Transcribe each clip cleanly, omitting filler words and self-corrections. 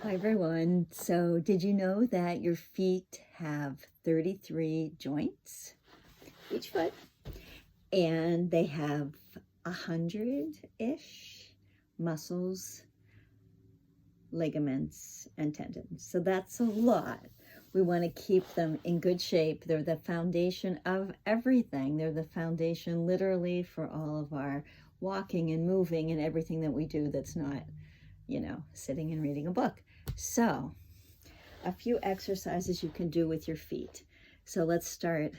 Hi everyone. So did you know that your feet have 33 joints, each foot, and they have 100-ish muscles, ligaments, and tendons? So that's a lot. We want to keep them in good shape. They're the foundation of everything. They're the foundation literally for all of our walking and moving and everything that we do that's not, sitting and reading a book. So a few exercises you can do with your feet. So let's start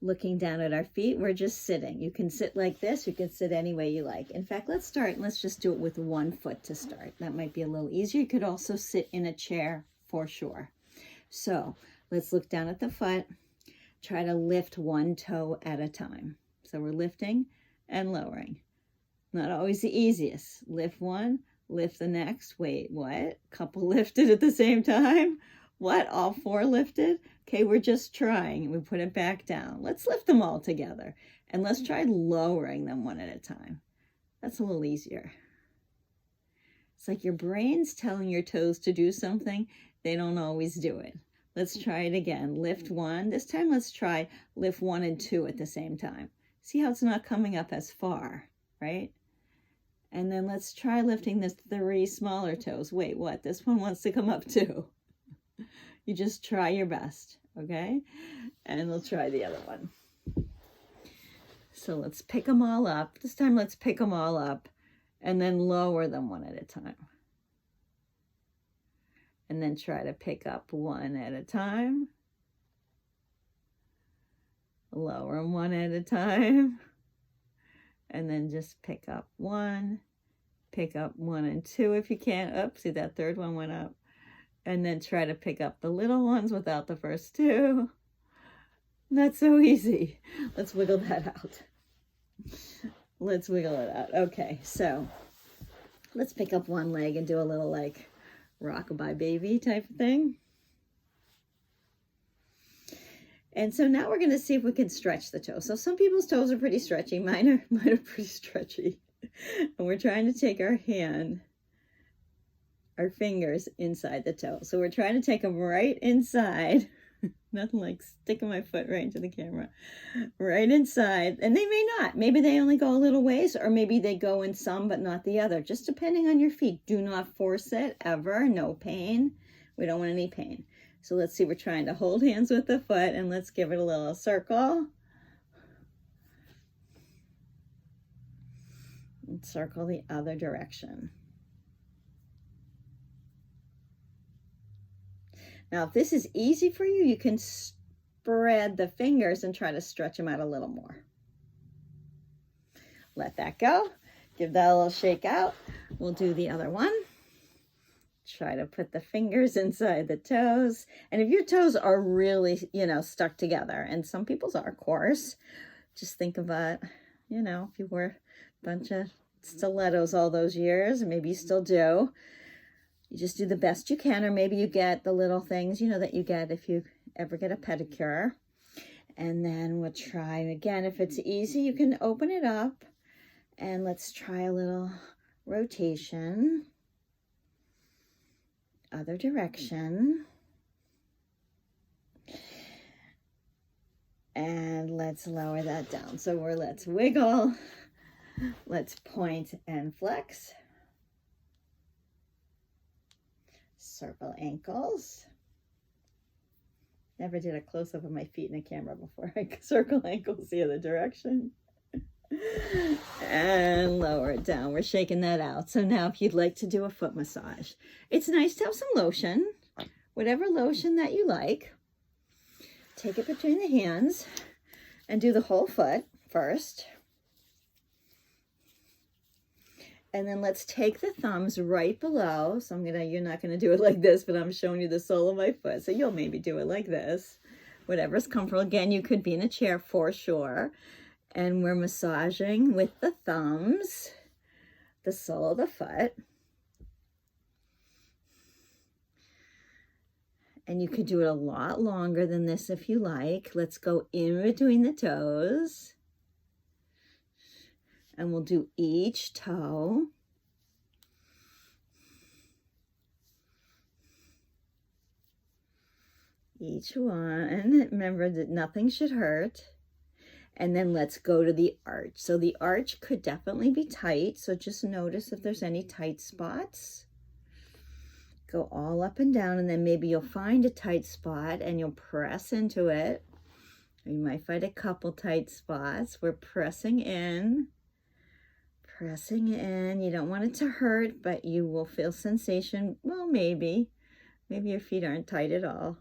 looking down at our feet. We're just sitting. You can sit like this. You can sit any way you like. In fact, let's start and let's just do it with one foot to start. That might be a little easier. You could also sit in a chair for sure. So let's look down at the foot. Try to lift one toe at a time. So we're lifting and lowering. Not always the easiest. Lift one, lift the next. Wait, what? Couple lifted at the same time? What? All four lifted? Okay, we're just trying. We put it back down. Let's lift them all together. And let's try lowering them one at a time. That's a little easier. It's like your brain's telling your toes to do something. They don't always do it. Let's try it again. Lift one. This time let's try lift one and two at the same time. See how it's not coming up as far, right? And then let's try lifting the three smaller toes. Wait, what? This one wants to come up too. You just try your best, okay? And we'll try the other one. So let's pick them all up. This time let's pick them all up and then lower them one at a time. And then try to pick up one at a time. Lower them one at a time. And then just pick up one and two if you can. Oops, see that third one went up. And then try to pick up the little ones without the first two. Not so easy. Let's wiggle that out. Let's wiggle it out. Okay, so let's pick up one leg and do a little like rockabye baby type of thing. And so now we're going to see if we can stretch the toe. So some people's toes are pretty stretchy. Mine are pretty stretchy. And we're trying to take our fingers inside the toe. So we're trying to take them right inside. Nothing like sticking my foot right into the camera. Right inside. And they may not. Maybe they only go a little ways, or maybe they go in some but not the other. Just depending on your feet. Do not force it ever. No pain. We don't want any pain. So let's see, we're trying to hold hands with the foot and let's give it a little circle. And circle the other direction. Now, if this is easy for you, you can spread the fingers and try to stretch them out a little more. Let that go. Give that a little shake out. We'll do the other one. Try to put the fingers inside the toes. And if your toes are really, stuck together, and some people's are, of course, just think about, if you wore a bunch of stilettos all those years, maybe you still do. You just do the best you can, or maybe you get the little things, that you get if you ever get a pedicure. And then we'll try again. If it's easy, you can open it up. And let's try a little rotation. Other direction. And let's lower that down. So let's wiggle. Let's point and flex. Circle ankles. Never did a close-up of my feet in a camera before. I circle ankles the other direction. And lower it down. We're shaking that out. So now if you'd like to do a foot massage, it's nice to have some lotion, whatever lotion that you like. Take it between the hands and do the whole foot first. And then let's take the thumbs right below. So you're not gonna do it like this, but I'm showing you the sole of my foot. So you'll maybe do it like this, whatever's comfortable. Again, you could be in a chair for sure. And we're massaging with the thumbs, the sole of the foot. And you could do it a lot longer than this if you like. Let's go in between the toes. And we'll do each toe. each one. Remember that nothing should hurt. And then let's go to the arch. So the arch could definitely be tight. So just notice if there's any tight spots. Go all up and down, and then maybe you'll find a tight spot and you'll press into it. You might find a couple tight spots. We're pressing in. Pressing in. You don't want it to hurt, but you will feel sensation. Well, maybe. Maybe your feet aren't tight at all.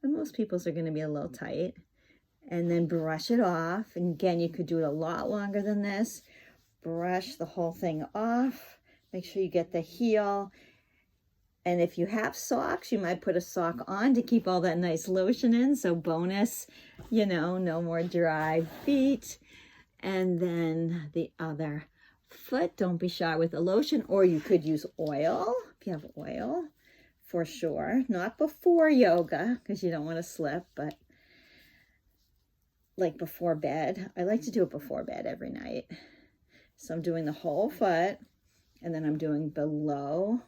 But most people's are going to be a little tight. And then brush it off. And again, you could do it a lot longer than this. Brush the whole thing off. Make sure you get the heel. And if you have socks, you might put a sock on to keep all that nice lotion in. So bonus, you know, no more dry feet. And then the other foot, don't be shy with the lotion. Or you could use oil, if you have oil, for sure. Not before yoga, because you don't want to slip, but like before bed. I like to do it before bed every night. So I'm doing the whole foot, and then I'm doing below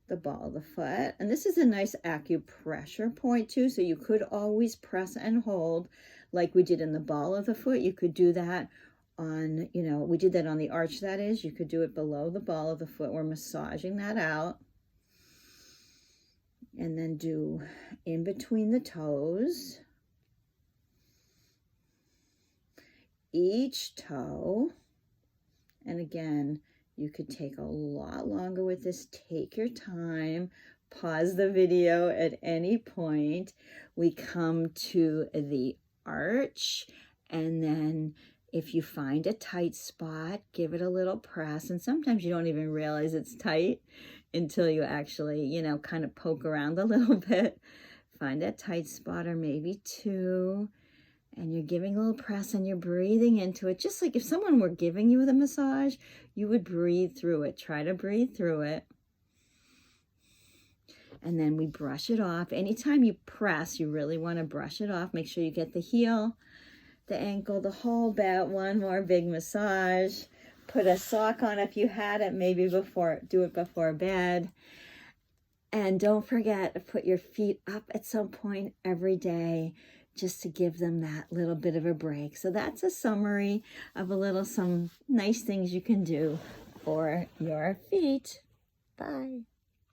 the ball of the foot. And this is a nice acupressure point too, so you could always press and hold like we did in the ball of the foot. You could do that on, you know, we did that on the arch, that is. You could do it below the ball of the foot. We're massaging that out. And then do in between the toes. Each toe. And again, you could take a lot longer with this. Take your time. Pause the video at any point. We come to the arch, and then if you find a tight spot, give it a little press. And sometimes you don't even realize it's tight until you actually, you know, kind of poke around a little bit. Find a tight spot or maybe two. And you're giving a little press and you're breathing into it. Just like if someone were giving you the massage, you would breathe through it. Try to breathe through it. And then we brush it off. Anytime you press, you really want to brush it off. Make sure you get the heel, the ankle, the whole bit. One more big massage. Put a sock on if you had it, maybe before, do it before bed. And don't forget to put your feet up at some point every day, just to give them that little bit of a break. So that's a summary of some nice things you can do for your feet. Bye.